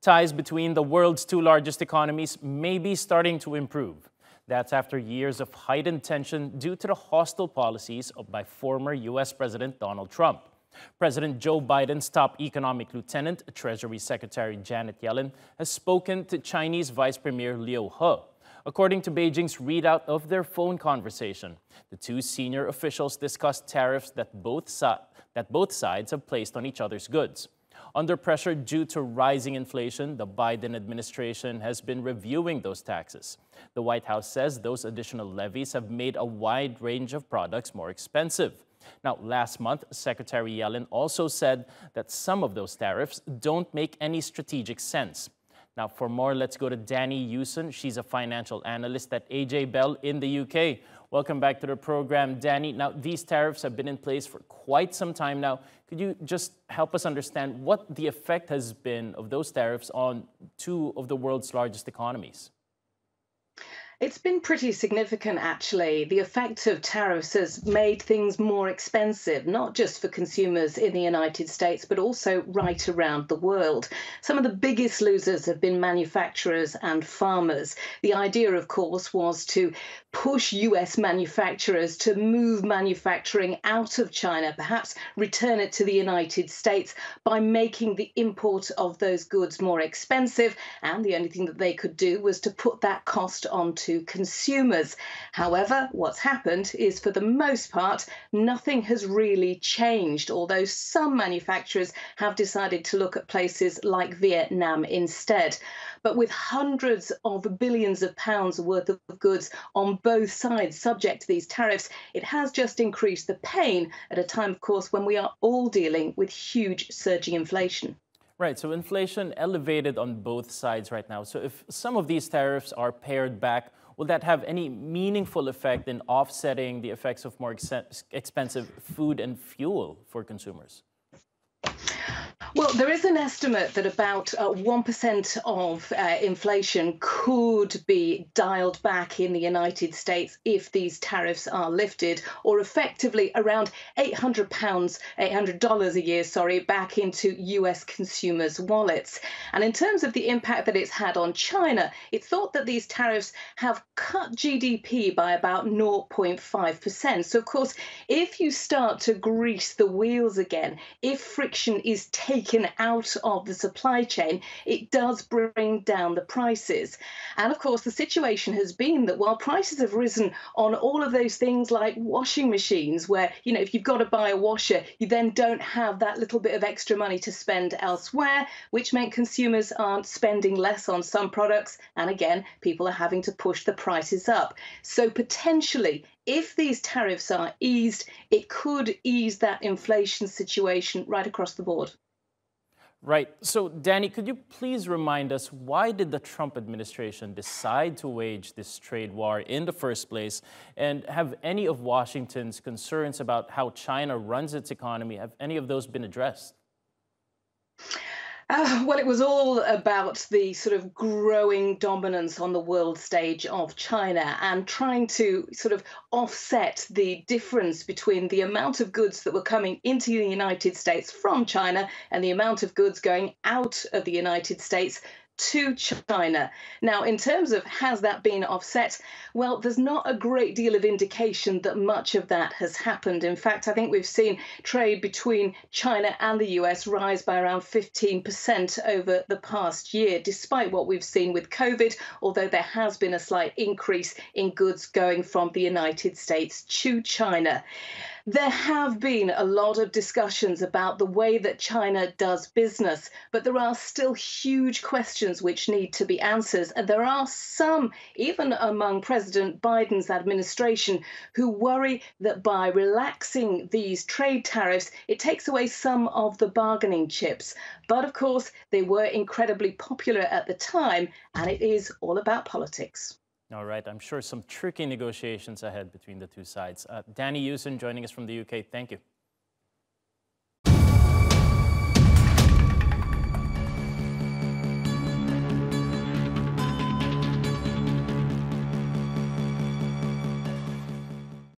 Ties between the world's two largest economies may be starting to improve. That's after years of heightened tension due to the hostile policies by former U.S. President Donald Trump. President Joe Biden's top economic lieutenant, Treasury Secretary Janet Yellen, has spoken to Chinese Vice Premier Liu He. According to Beijing's readout of their phone conversation, the two senior officials discussed tariffs that both sides have placed on each other's goods. Under pressure due to rising inflation, the Biden administration has been reviewing those taxes. The White House says those additional levies have made a wide range of products more expensive. Now, last month, Secretary Yellen also said that some of those tariffs don't make any strategic sense. Now, for more, let's go to Danni Hewson. She's a financial analyst at AJ Bell in the UK. Welcome back to the program, Danni. Now, these tariffs have been in place for quite some time now. Could you just help us understand what the effect has been of those tariffs on two of the world's largest economies? It's been pretty significant, actually. The effect of tariffs has made things more expensive, not just for consumers in the United States, but also right around the world. Some of the biggest losers have been manufacturers and farmers. The idea, of course, was to push US manufacturers to move manufacturing out of China, perhaps return it to the United States by making the import of those goods more expensive. And the only thing that they could do was to put that cost onto consumers. However, what's happened is, for the most part, nothing has really changed, although some manufacturers have decided to look at places like Vietnam instead. But with hundreds of billions of pounds worth of goods on both sides subject to these tariffs, it has just increased the pain at a time, of course, when we are all dealing with huge surging inflation. Right, so inflation elevated on both sides right now. So if some of these tariffs are pared back, will that have any meaningful effect in offsetting the effects of more expensive food and fuel for consumers? Well, there is an estimate that about 1% of inflation could be dialed back in the United States if these tariffs are lifted, or effectively around $800 a year, back into US consumers' wallets. And in terms of the impact that it's had on China, it's thought that these tariffs have cut GDP by about 0.5%. So, of course, if you start to grease the wheels again, if friction is taken out of the supply chain, it does bring down the prices. And of course, the situation has been that while prices have risen on all of those things like washing machines, where, if you've got to buy a washer, you then don't have that little bit of extra money to spend elsewhere, which meant consumers aren't spending less on some products. And again, people are having to push the prices up. So potentially, if these tariffs are eased, it could ease that inflation situation right across the board. Right. So, Danni, could you please remind us, why did the Trump administration decide to wage this trade war in the first place? And have any of Washington's concerns about how China runs its economy, have any of those been addressed? Well, it was all about the sort of growing dominance on the world stage of China and trying to sort of offset the difference between the amount of goods that were coming into the United States from China and the amount of goods going out of the United States to China. Now, in terms of has that been offset, well, there's not a great deal of indication that much of that has happened. In fact, I think we've seen trade between China and the US rise by around 15% over the past year, despite what we've seen with COVID, although there has been a slight increase in goods going from the United States to China. There have been a lot of discussions about the way that China does business, but there are still huge questions which need to be answered. And there are some, even among President Biden's administration, who worry that by relaxing these trade tariffs, it takes away some of the bargaining chips. But of course, they were incredibly popular at the time, and it is all about politics. All right, I'm sure some tricky negotiations ahead between the two sides. Danni Hewson joining us from the UK. Thank you.